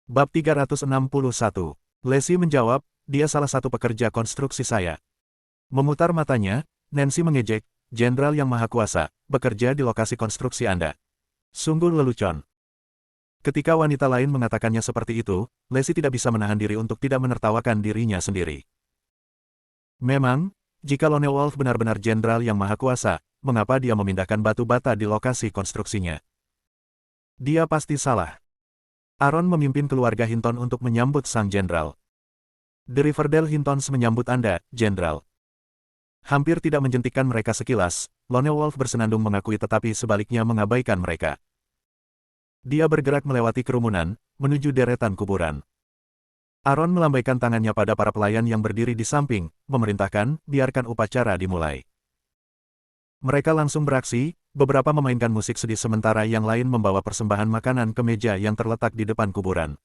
Bab 361. Lacey menjawab, dia salah satu pekerja konstruksi saya. Memutar matanya, Nancy mengejek, Jenderal yang Maha Kuasa, bekerja di lokasi konstruksi Anda. Sungguh lelucon. Ketika wanita lain mengatakannya seperti itu, Lacey tidak bisa menahan diri untuk tidak menertawakan dirinya sendiri. Memang, jika Lone Wolf benar-benar Jenderal yang Maha Kuasa, mengapa dia memindahkan batu bata di lokasi konstruksinya? Dia pasti salah. Aaron memimpin keluarga Hinton untuk menyambut sang jenderal. The Riverdale Hintons menyambut Anda, Jenderal. Hampir tidak menjentikkan mereka sekilas, Lone Wolf bersenandung mengakui tetapi sebaliknya mengabaikan mereka. Dia bergerak melewati kerumunan, menuju deretan kuburan. Aaron melambaikan tangannya pada para pelayan yang berdiri di samping, memerintahkan, biarkan upacara dimulai. Mereka langsung beraksi, beberapa memainkan musik sedih sementara yang lain membawa persembahan makanan ke meja yang terletak di depan kuburan.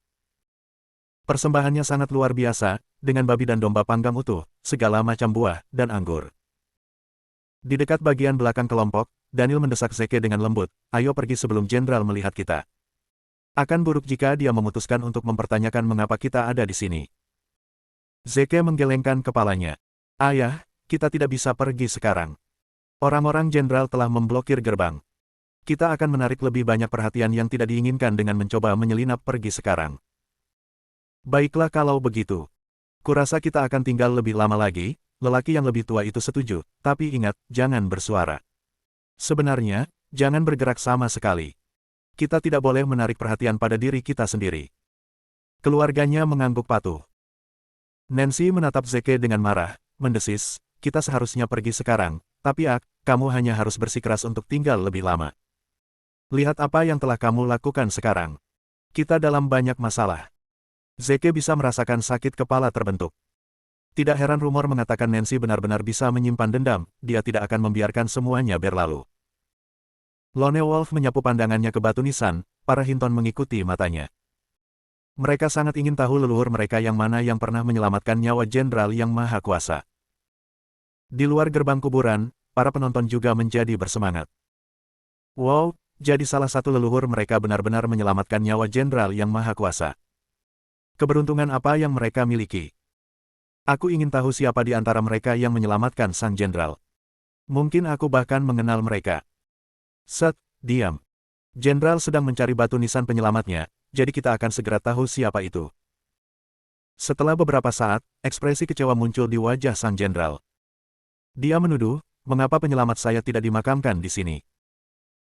Persembahannya sangat luar biasa, dengan babi dan domba panggang utuh, segala macam buah, dan anggur. Di dekat bagian belakang kelompok, Daniel mendesak Zeke dengan lembut, ayo pergi sebelum Jenderal melihat kita. Akan buruk jika dia memutuskan untuk mempertanyakan mengapa kita ada di sini. Zeke menggelengkan kepalanya. Ayah, kita tidak bisa pergi sekarang. Orang-orang jenderal telah memblokir gerbang. Kita akan menarik lebih banyak perhatian yang tidak diinginkan dengan mencoba menyelinap pergi sekarang. Baiklah kalau begitu. Kurasa kita akan tinggal lebih lama lagi, lelaki yang lebih tua itu setuju, tapi ingat, jangan bersuara. Sebenarnya, jangan bergerak sama sekali. Kita tidak boleh menarik perhatian pada diri kita sendiri. Keluarganya mengangguk patuh. Nancy menatap Zeke dengan marah, mendesis, kita seharusnya pergi sekarang, tapi kamu hanya harus bersikeras untuk tinggal lebih lama. Lihat apa yang telah kamu lakukan sekarang. Kita dalam banyak masalah. Zeke bisa merasakan sakit kepala terbentuk. Tidak heran rumor mengatakan Nancy benar-benar bisa menyimpan dendam, dia tidak akan membiarkan semuanya berlalu. Lone Wolf menyapu pandangannya ke batu nisan, para Hinton mengikuti matanya. Mereka sangat ingin tahu leluhur mereka yang mana yang pernah menyelamatkan nyawa Jenderal yang Maha Kuasa. Di luar gerbang kuburan, para penonton juga menjadi bersemangat. Wow, jadi salah satu leluhur mereka benar-benar menyelamatkan nyawa Jenderal yang Maha Kuasa. Keberuntungan apa yang mereka miliki? Aku ingin tahu siapa di antara mereka yang menyelamatkan sang jenderal. Mungkin aku bahkan mengenal mereka. Set, diam. Jenderal sedang mencari batu nisan penyelamatnya, jadi kita akan segera tahu siapa itu. Setelah beberapa saat, ekspresi kecewa muncul di wajah sang jenderal. Dia menuduh, mengapa penyelamat saya tidak dimakamkan di sini?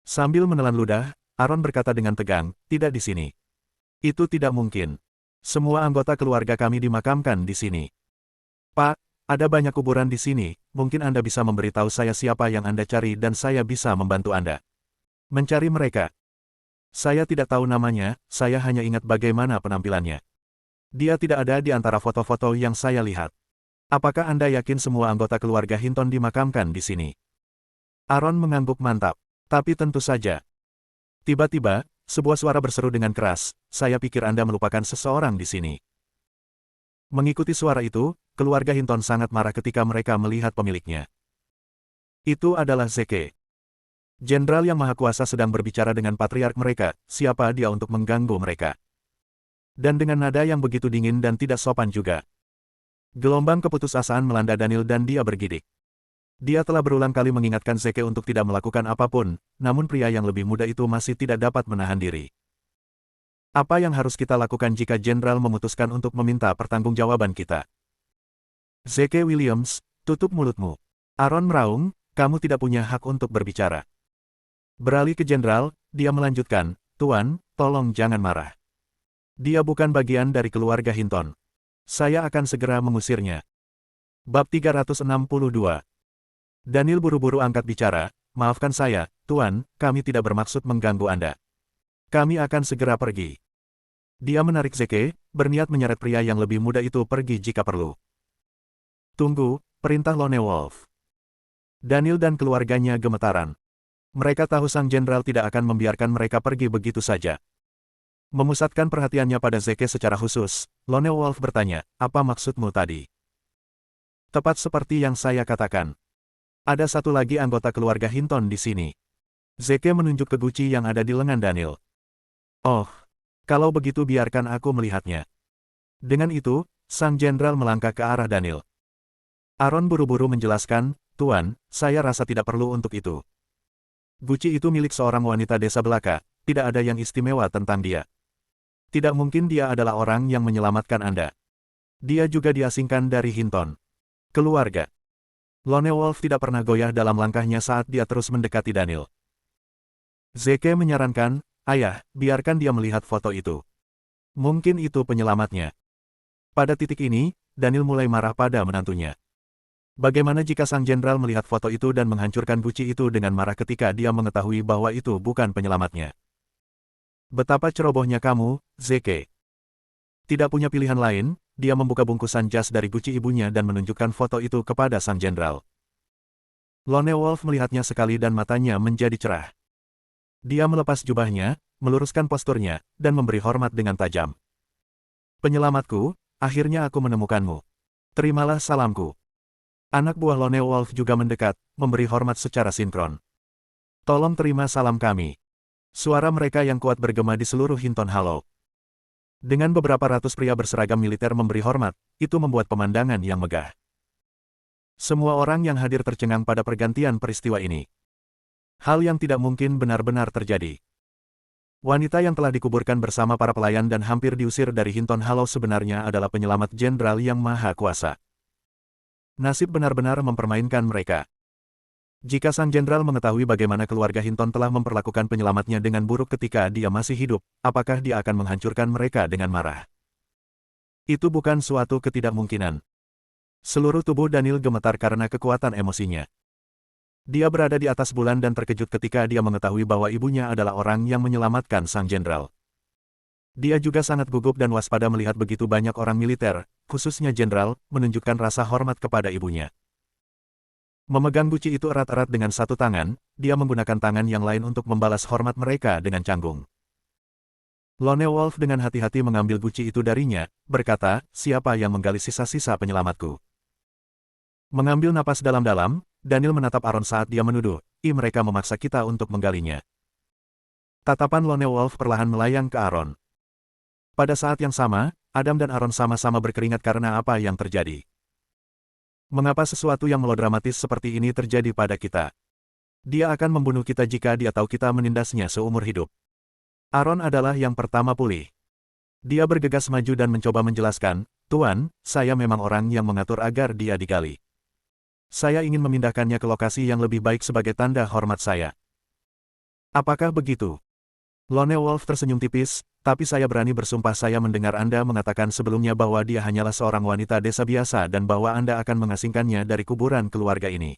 Sambil menelan ludah, Aaron berkata dengan tegang, tidak di sini. Itu tidak mungkin. Semua anggota keluarga kami dimakamkan di sini. Pak, ada banyak kuburan di sini, mungkin Anda bisa memberitahu saya siapa yang Anda cari dan saya bisa membantu Anda. Mencari mereka. Saya tidak tahu namanya, saya hanya ingat bagaimana penampilannya. Dia tidak ada di antara foto-foto yang saya lihat. Apakah Anda yakin semua anggota keluarga Hinton dimakamkan di sini? Aaron mengangguk mantap. Tapi tentu saja. Tiba-tiba, sebuah suara berseru dengan keras, saya pikir Anda melupakan seseorang di sini. Mengikuti suara itu, keluarga Hinton sangat marah ketika mereka melihat pemiliknya. Itu adalah Zeke. Jenderal yang Maha Kuasa sedang berbicara dengan patriark mereka, siapa dia untuk mengganggu mereka. Dan dengan nada yang begitu dingin dan tidak sopan juga. Gelombang keputusasaan melanda Daniel dan dia bergidik. Dia telah berulang kali mengingatkan Zeke untuk tidak melakukan apapun, namun pria yang lebih muda itu masih tidak dapat menahan diri. Apa yang harus kita lakukan jika Jenderal memutuskan untuk meminta pertanggungjawaban kita? Zeke Williams, tutup mulutmu. Aaron meraung, kamu tidak punya hak untuk berbicara. Beralih ke Jenderal, dia melanjutkan, Tuan, tolong jangan marah. Dia bukan bagian dari keluarga Hinton. Saya akan segera mengusirnya. Bab 362. Daniel buru-buru angkat bicara, maafkan saya, Tuan, kami tidak bermaksud mengganggu Anda. Kami akan segera pergi. Dia menarik Zeke, berniat menyeret pria yang lebih muda itu pergi jika perlu. Tunggu, perintah Lone Wolf. Daniel dan keluarganya gemetaran. Mereka tahu sang jenderal tidak akan membiarkan mereka pergi begitu saja. Memusatkan perhatiannya pada Zeke secara khusus, Lone Wolf bertanya, apa maksudmu tadi? Tepat seperti yang saya katakan. Ada satu lagi anggota keluarga Hinton di sini. Zeke menunjuk ke guci yang ada di lengan Daniel. Oh, Kalau begitu biarkan aku melihatnya. Dengan itu, sang jenderal melangkah ke arah Daniel. Aaron buru-buru menjelaskan, Tuan, saya rasa tidak perlu untuk itu. Guci itu milik seorang wanita desa belaka, tidak ada yang istimewa tentang dia. Tidak mungkin dia adalah orang yang menyelamatkan Anda. Dia juga diasingkan dari Hinton. Keluarga. Lone Wolf tidak pernah goyah dalam langkahnya saat dia terus mendekati Daniel. Zeke menyarankan, Ayah, biarkan dia melihat foto itu. Mungkin itu penyelamatnya. Pada titik ini, Daniel mulai marah pada menantunya. Bagaimana jika sang jenderal melihat foto itu dan menghancurkan guci itu dengan marah ketika dia mengetahui bahwa itu bukan penyelamatnya? Betapa cerobohnya kamu, Zeke. Tidak punya pilihan lain, dia membuka bungkusan jas dari guci ibunya dan menunjukkan foto itu kepada sang jenderal. Lone Wolf melihatnya sekali dan matanya menjadi cerah. Dia melepas jubahnya, meluruskan posturnya, dan memberi hormat dengan tajam. Penyelamatku, akhirnya aku menemukanmu. Terimalah salamku. Anak buah Lone Wolf juga mendekat, memberi hormat secara sinkron. Tolong terima salam kami. Suara mereka yang kuat bergema di seluruh Hinton Hollow. Dengan beberapa ratus pria berseragam militer memberi hormat, itu membuat pemandangan yang megah. Semua orang yang hadir tercengang pada pergantian peristiwa ini. Hal yang tidak mungkin benar-benar terjadi. Wanita yang telah dikuburkan bersama para pelayan dan hampir diusir dari Hinton Hollow sebenarnya adalah penyelamat jenderal yang maha kuasa. Nasib benar-benar mempermainkan mereka. Jika sang jenderal mengetahui bagaimana keluarga Hinton telah memperlakukan penyelamatnya dengan buruk ketika dia masih hidup, apakah dia akan menghancurkan mereka dengan marah? Itu bukan suatu ketidakmungkinan. Seluruh tubuh Daniel gemetar karena kekuatan emosinya. Dia berada di atas bulan dan terkejut ketika dia mengetahui bahwa ibunya adalah orang yang menyelamatkan sang jenderal. Dia juga sangat gugup dan waspada melihat begitu banyak orang militer, khususnya jenderal, menunjukkan rasa hormat kepada ibunya. Memegang guci itu erat-erat dengan satu tangan, dia menggunakan tangan yang lain untuk membalas hormat mereka dengan canggung. Lone Wolf dengan hati-hati mengambil guci itu darinya, berkata, siapa yang menggali sisa-sisa penyelamatku? Mengambil napas dalam-dalam, Daniel menatap Aaron saat dia menuduh, mereka memaksa kita untuk menggalinya. Tatapan Lone Wolf perlahan melayang ke Aaron. Pada saat yang sama, Adam dan Aaron sama-sama berkeringat karena apa yang terjadi. Mengapa sesuatu yang melodramatis seperti ini terjadi pada kita? Dia akan membunuh kita jika dia tahu kita menindasnya seumur hidup. Aaron adalah yang pertama pulih. Dia bergegas maju dan mencoba menjelaskan, Tuan, saya memang orang yang mengatur agar dia digali. Saya ingin memindahkannya ke lokasi yang lebih baik sebagai tanda hormat saya. Apakah begitu? Lone Wolf tersenyum tipis, tapi saya berani bersumpah saya mendengar Anda mengatakan sebelumnya bahwa dia hanyalah seorang wanita desa biasa dan bahwa Anda akan mengasingkannya dari kuburan keluarga ini.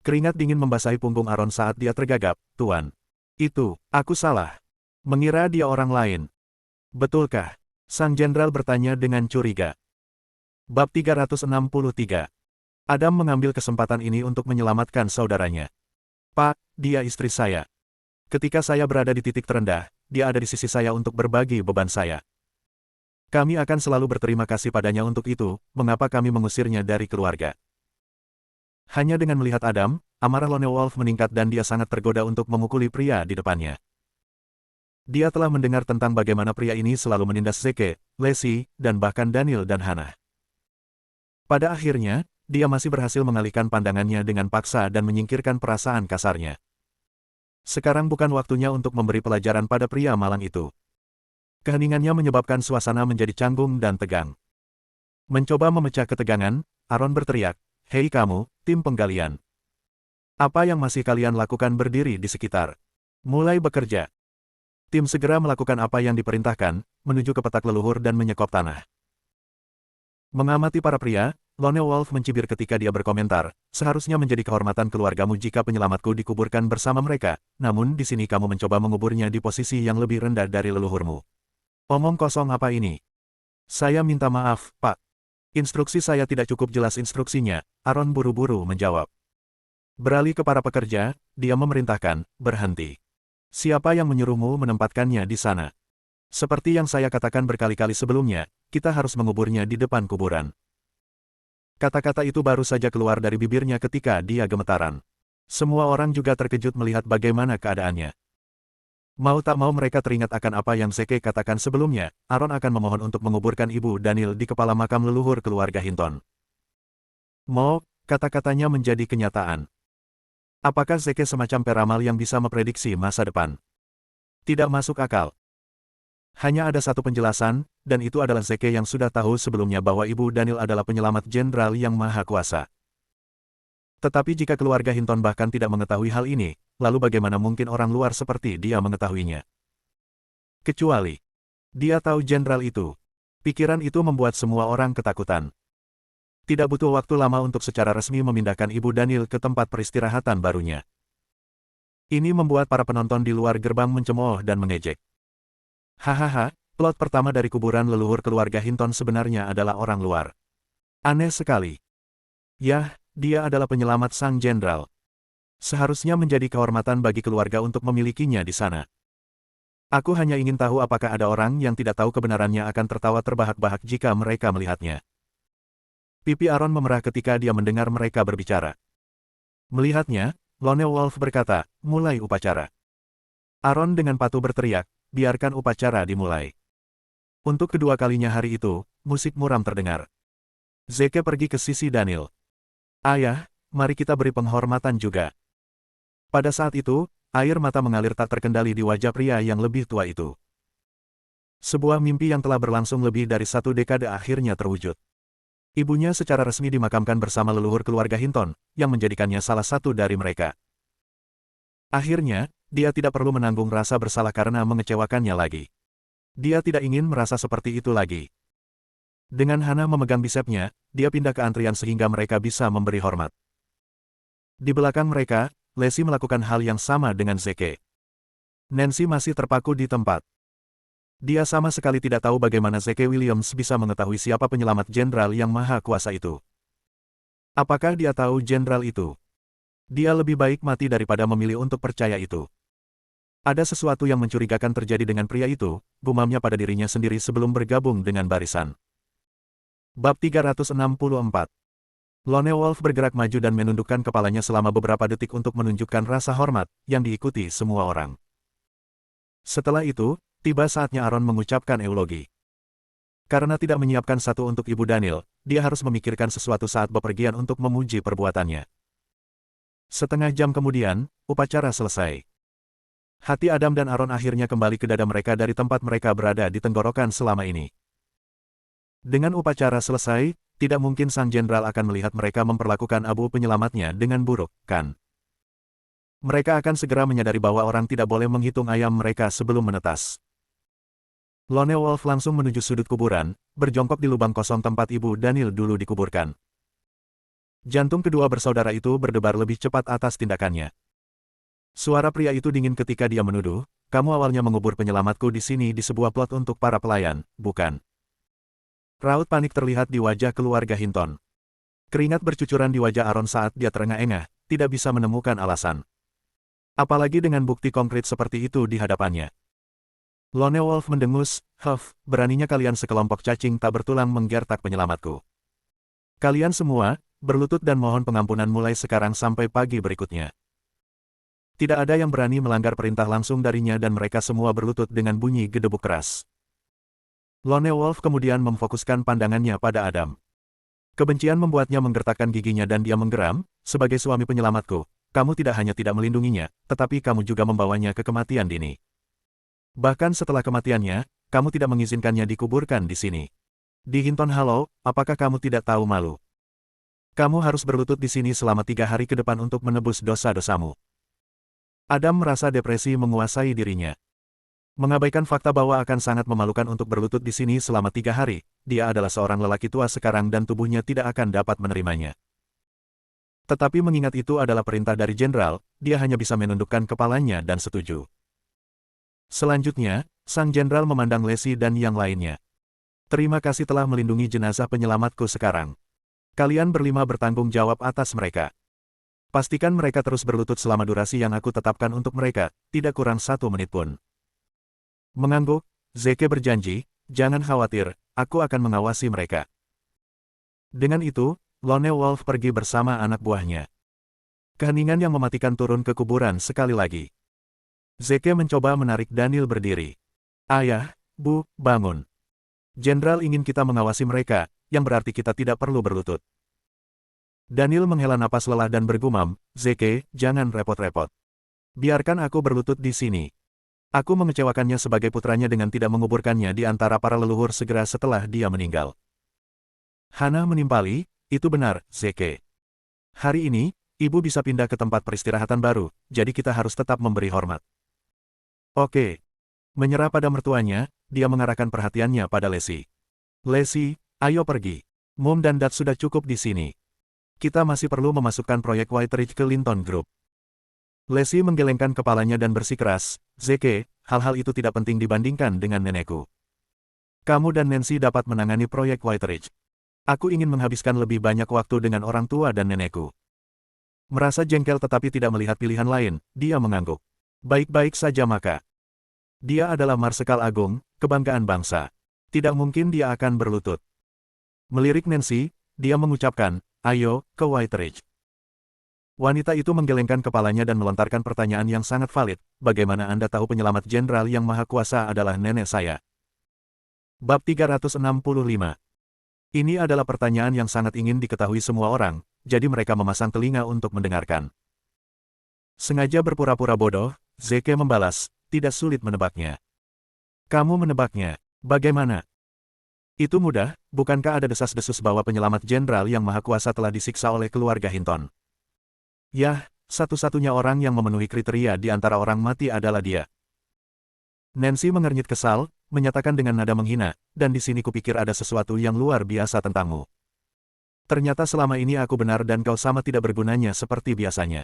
Keringat dingin membasahi punggung Aaron saat dia tergagap, Tuan. Itu, aku salah. Mengira dia orang lain. Betulkah? Sang jenderal bertanya dengan curiga. Bab 363. Adam mengambil kesempatan ini untuk menyelamatkan saudaranya. Pak, dia istri saya. Ketika saya berada di titik terendah, dia ada di sisi saya untuk berbagi beban saya. Kami akan selalu berterima kasih padanya untuk itu, mengapa kami mengusirnya dari keluarga. Hanya dengan melihat Adam, amarah Lone Wolf meningkat dan dia sangat tergoda untuk memukuli pria di depannya. Dia telah mendengar tentang bagaimana pria ini selalu menindas Zeke, Lacey, dan bahkan Daniel dan Hannah. Pada akhirnya, dia masih berhasil mengalihkan pandangannya dengan paksa dan menyingkirkan perasaan kasarnya. Sekarang bukan waktunya untuk memberi pelajaran pada pria malang itu. Keheningannya menyebabkan suasana menjadi canggung dan tegang. Mencoba memecah ketegangan, Aaron berteriak, Hei kamu, tim penggalian. Apa yang masih kalian lakukan berdiri di sekitar? Mulai bekerja. Tim segera melakukan apa yang diperintahkan, menuju ke petak leluhur dan menyekop tanah. Mengamati para pria, Lone Wolf mencibir ketika dia berkomentar, seharusnya menjadi kehormatan keluargamu jika penyelamatku dikuburkan bersama mereka, namun di sini kamu mencoba menguburnya di posisi yang lebih rendah dari leluhurmu. Omong kosong apa ini? Saya minta maaf, Pak. Instruksi saya tidak cukup jelas instruksinya, Aaron buru-buru menjawab. Beralih ke para pekerja, dia memerintahkan, berhenti. Siapa yang menyuruhmu menempatkannya di sana? Seperti yang saya katakan berkali-kali sebelumnya, kita harus menguburnya di depan kuburan. Kata-kata itu baru saja keluar dari bibirnya ketika dia gemetaran. Semua orang juga terkejut melihat bagaimana keadaannya. Mau tak mau mereka teringat akan apa yang Zeke katakan sebelumnya, Aaron akan memohon untuk menguburkan ibu Daniel di kepala makam leluhur keluarga Hinton. Mau, kata-katanya menjadi kenyataan. Apakah Zeke semacam peramal yang bisa memprediksi masa depan? Tidak masuk akal. Hanya ada satu penjelasan, dan itu adalah Zeke yang sudah tahu sebelumnya bahwa ibu Daniel adalah penyelamat jenderal yang maha kuasa. Tetapi jika keluarga Hinton bahkan tidak mengetahui hal ini, lalu bagaimana mungkin orang luar seperti dia mengetahuinya? Kecuali, dia tahu jenderal itu. Pikiran itu membuat semua orang ketakutan. Tidak butuh waktu lama untuk secara resmi memindahkan ibu Daniel ke tempat peristirahatan barunya. Ini membuat para penonton di luar gerbang mencemooh dan mengejek. Hahaha, plot pertama dari kuburan leluhur keluarga Hinton sebenarnya adalah orang luar. Aneh sekali. Yah, dia adalah penyelamat sang jenderal. Seharusnya menjadi kehormatan bagi keluarga untuk memilikinya di sana. Aku hanya ingin tahu apakah ada orang yang tidak tahu kebenarannya akan tertawa terbahak-bahak jika mereka melihatnya. Pipi Aaron memerah ketika dia mendengar mereka berbicara. Melihatnya, Lone Wolf berkata, mulai upacara. Aaron dengan patuh berteriak, biarkan upacara dimulai. Untuk kedua kalinya hari itu, musik muram terdengar. Zeke pergi ke sisi Daniel. Ayah, mari kita beri penghormatan juga. Pada saat itu, air mata mengalir tak terkendali di wajah pria yang lebih tua itu. Sebuah mimpi yang telah berlangsung lebih dari satu dekade akhirnya terwujud. Ibunya secara resmi dimakamkan bersama leluhur keluarga Hinton, yang menjadikannya salah satu dari mereka. Akhirnya, dia tidak perlu menanggung rasa bersalah karena mengecewakannya lagi. Dia tidak ingin merasa seperti itu lagi. Dengan Hana memegang bisepnya, dia pindah ke antrian sehingga mereka bisa memberi hormat. Di belakang mereka, Leslie melakukan hal yang sama dengan Zeke. Nancy masih terpaku di tempat. Dia sama sekali tidak tahu bagaimana Zeke Williams bisa mengetahui siapa penyelamat jenderal yang maha kuasa itu. Apakah dia tahu jenderal itu? Dia lebih baik mati daripada memilih untuk percaya itu. Ada sesuatu yang mencurigakan terjadi dengan pria itu, gumamnya pada dirinya sendiri sebelum bergabung dengan barisan. Bab 364. Lone Wolf bergerak maju dan menundukkan kepalanya selama beberapa detik untuk menunjukkan rasa hormat, yang diikuti semua orang. Setelah itu, tiba saatnya Aaron mengucapkan eulogi. Karena tidak menyiapkan satu untuk Ibu Daniel, dia harus memikirkan sesuatu saat bepergian untuk memuji perbuatannya. Setengah jam kemudian, upacara selesai. Hati Adam dan Aaron akhirnya kembali ke dada mereka dari tempat mereka berada di tenggorokan selama ini. Dengan upacara selesai, tidak mungkin sang jenderal akan melihat mereka memperlakukan abu penyelamatnya dengan buruk, kan? Mereka akan segera menyadari bahwa orang tidak boleh menghitung ayam mereka sebelum menetas. Lone Wolf langsung menuju sudut kuburan, berjongkok di lubang kosong tempat ibu Daniel dulu dikuburkan. Jantung kedua bersaudara itu berdebar lebih cepat atas tindakannya. Suara pria itu dingin ketika dia menuduh, kamu awalnya mengubur penyelamatku di sini di sebuah plot untuk para pelayan, bukan? Raut panik terlihat di wajah keluarga Hinton. Keringat bercucuran di wajah Aaron saat dia terengah-engah, tidak bisa menemukan alasan. Apalagi dengan bukti konkret seperti itu di hadapannya. Lone Wolf mendengus, beraninya kalian sekelompok cacing tak bertulang menggertak penyelamatku. Kalian semua, berlutut dan mohon pengampunan mulai sekarang sampai pagi berikutnya. Tidak ada yang berani melanggar perintah langsung darinya dan mereka semua berlutut dengan bunyi gedebuk keras. Lone Wolf kemudian memfokuskan pandangannya pada Adam. Kebencian membuatnya menggertakkan giginya dan dia menggeram, sebagai suami penyelamatku, kamu tidak hanya tidak melindunginya, tetapi kamu juga membawanya ke kematian dini. Bahkan setelah kematiannya, kamu tidak mengizinkannya dikuburkan di sini. Di Hinton Hollow, apakah kamu tidak tahu malu? Kamu harus berlutut di sini selama 3 hari ke depan untuk menebus dosa-dosamu. Adam merasa depresi menguasai dirinya. Mengabaikan fakta bahwa akan sangat memalukan untuk berlutut di sini selama 3 hari, dia adalah seorang lelaki tua sekarang dan tubuhnya tidak akan dapat menerimanya. Tetapi mengingat itu adalah perintah dari jenderal, dia hanya bisa menundukkan kepalanya dan setuju. Selanjutnya, sang jenderal memandang Leslie dan yang lainnya. Terima kasih telah melindungi jenazah penyelamatku sekarang. Kalian berlima bertanggung jawab atas mereka. Pastikan mereka terus berlutut selama durasi yang aku tetapkan untuk mereka, tidak kurang 1 menit pun. Mengangguk, Zeke berjanji, jangan khawatir, aku akan mengawasi mereka. Dengan itu, Lone Wolf pergi bersama anak buahnya. Keheningan yang mematikan turun ke kuburan sekali lagi. Zeke mencoba menarik Daniel berdiri. Ayah, Bu, bangun. Jenderal ingin kita mengawasi mereka, yang berarti kita tidak perlu berlutut. Daniel menghela napas lelah dan bergumam, Zeke, jangan repot-repot. Biarkan aku berlutut di sini. Aku mengecewakannya sebagai putranya dengan tidak menguburkannya di antara para leluhur segera setelah dia meninggal. Hana menimpali, itu benar, Zeke. Hari ini, ibu bisa pindah ke tempat peristirahatan baru, jadi kita harus tetap memberi hormat. Oke. Menyerah pada mertuanya, dia mengarahkan perhatiannya pada Lacey. Lacey, ayo pergi. Mom dan Dad sudah cukup di sini. Kita masih perlu memasukkan proyek White Ridge ke Linton Group. Lacey menggelengkan kepalanya dan bersikeras, Zeke, hal-hal itu tidak penting dibandingkan dengan nenekku. Kamu dan Nancy dapat menangani proyek White Ridge. Aku ingin menghabiskan lebih banyak waktu dengan orang tua dan nenekku. Merasa jengkel tetapi tidak melihat pilihan lain, dia mengangguk. Baik-baik saja maka. Dia adalah Marsekal Agung, kebanggaan bangsa. Tidak mungkin dia akan berlutut. Melirik Nancy, dia mengucapkan, ayo, ke White Ridge. Wanita itu menggelengkan kepalanya dan melontarkan pertanyaan yang sangat valid, bagaimana Anda tahu penyelamat jenderal yang maha kuasa adalah nenek saya? Bab 365. Ini adalah pertanyaan yang sangat ingin diketahui semua orang, jadi mereka memasang telinga untuk mendengarkan. Sengaja berpura-pura bodoh, Zeke membalas, tidak sulit menebaknya. Kamu menebaknya, bagaimana? Itu mudah, bukankah ada desas-desus bahwa penyelamat jenderal yang maha kuasa telah disiksa oleh keluarga Hinton? Yah, satu-satunya orang yang memenuhi kriteria di antara orang mati adalah dia. Nancy mengernyit kesal, menyatakan dengan nada menghina, dan di sini kupikir ada sesuatu yang luar biasa tentangmu. Ternyata selama ini aku benar dan kau sama tidak bergunanya seperti biasanya.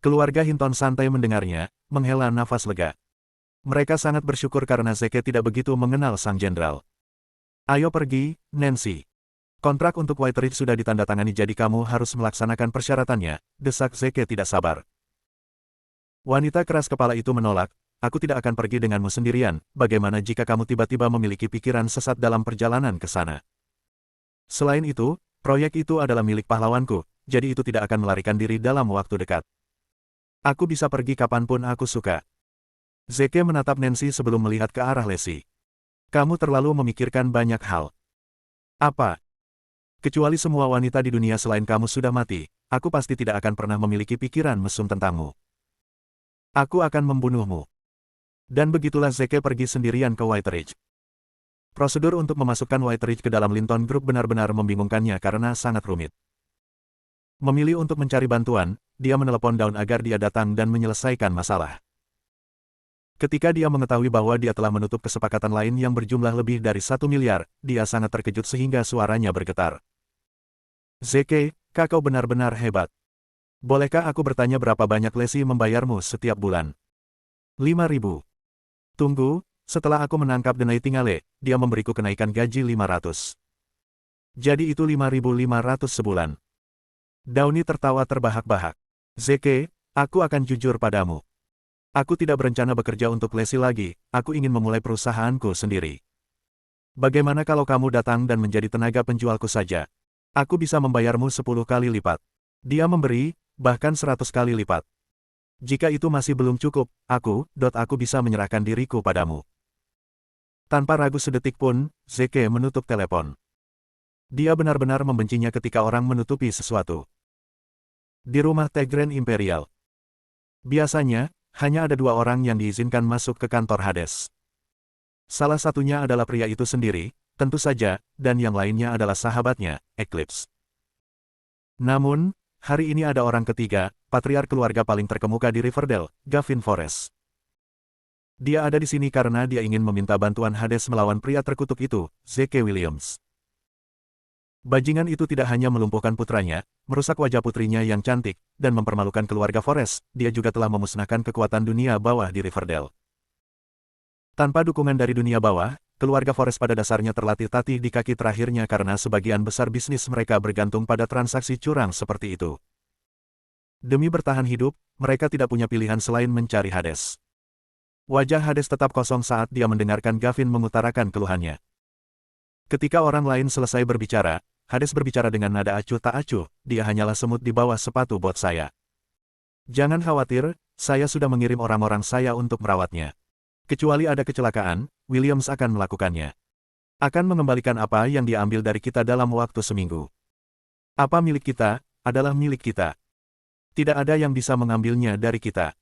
Keluarga Hinton santai mendengarnya, menghela nafas lega. Mereka sangat bersyukur karena Zeke tidak begitu mengenal sang jenderal. Ayo pergi, Nancy. Kontrak untuk White Ridge sudah ditandatangani jadi kamu harus melaksanakan persyaratannya, desak Zeke tidak sabar. Wanita keras kepala itu menolak, aku tidak akan pergi denganmu sendirian, bagaimana jika kamu tiba-tiba memiliki pikiran sesat dalam perjalanan ke sana? Selain itu, proyek itu adalah milik pahlawanku, jadi itu tidak akan melarikan diri dalam waktu dekat. Aku bisa pergi kapanpun aku suka. Zeke menatap Nancy sebelum melihat ke arah Lacey. Kamu terlalu memikirkan banyak hal. Apa? Kecuali semua wanita di dunia selain kamu sudah mati, aku pasti tidak akan pernah memiliki pikiran mesum tentangmu. Aku akan membunuhmu. Dan begitulah Zeke pergi sendirian ke White Ridge. Prosedur untuk memasukkan White Ridge ke dalam Linton Group benar-benar membingungkannya karena sangat rumit. Memilih untuk mencari bantuan, dia menelepon Dawn agar dia datang dan menyelesaikan masalah. Ketika dia mengetahui bahwa dia telah menutup kesepakatan lain yang berjumlah lebih dari 1 miliar, dia sangat terkejut sehingga suaranya bergetar. Zeke, kau benar-benar hebat. Bolehkah aku bertanya berapa banyak Lacey membayarmu setiap bulan? 5.000. Tunggu, setelah aku menangkap The Nightingale, dia memberiku kenaikan gaji 500. Jadi itu 5.500 sebulan. Downey tertawa terbahak-bahak. Zeke, aku akan jujur padamu. Aku tidak berencana bekerja untuk Lacey lagi, aku ingin memulai perusahaanku sendiri. Bagaimana kalau kamu datang dan menjadi tenaga penjualku saja? Aku bisa membayarmu 10 kali lipat. Dia memberi, bahkan 100 kali lipat. Jika itu masih belum cukup, aku bisa menyerahkan diriku padamu. Tanpa ragu sedetik pun, Zeke menutup telepon. Dia benar-benar membencinya ketika orang menutupi sesuatu. Di rumah The Grand Imperial. Biasanya, hanya ada 2 orang yang diizinkan masuk ke kantor Hades. Salah satunya adalah pria itu sendiri, tentu saja, dan yang lainnya adalah sahabatnya, Eclipse. Namun, hari ini ada orang ketiga, patriark keluarga paling terkemuka di Riverdale, Gavin Forrest. Dia ada di sini karena dia ingin meminta bantuan Hades melawan pria terkutuk itu, Zeke Williams. Bajingan itu tidak hanya melumpuhkan putranya, merusak wajah putrinya yang cantik, dan mempermalukan keluarga Forrest, dia juga telah memusnahkan kekuatan dunia bawah di Riverdale. Tanpa dukungan dari dunia bawah, keluarga Forrest pada dasarnya terlatih-tatih di kaki terakhirnya karena sebagian besar bisnis mereka bergantung pada transaksi curang seperti itu. Demi bertahan hidup, mereka tidak punya pilihan selain mencari Hades. Wajah Hades tetap kosong saat dia mendengarkan Gavin mengutarakan keluhannya. Ketika orang lain selesai berbicara, Hades berbicara dengan nada acuh tak acuh, dia hanyalah semut di bawah sepatu bot saya. Jangan khawatir, Saya sudah mengirim orang-orang saya untuk merawatnya. Kecuali ada kecelakaan, Williams akan melakukannya. Akan mengembalikan apa yang diambil dari kita dalam waktu seminggu. Apa milik kita, adalah milik kita. Tidak ada yang bisa mengambilnya dari kita.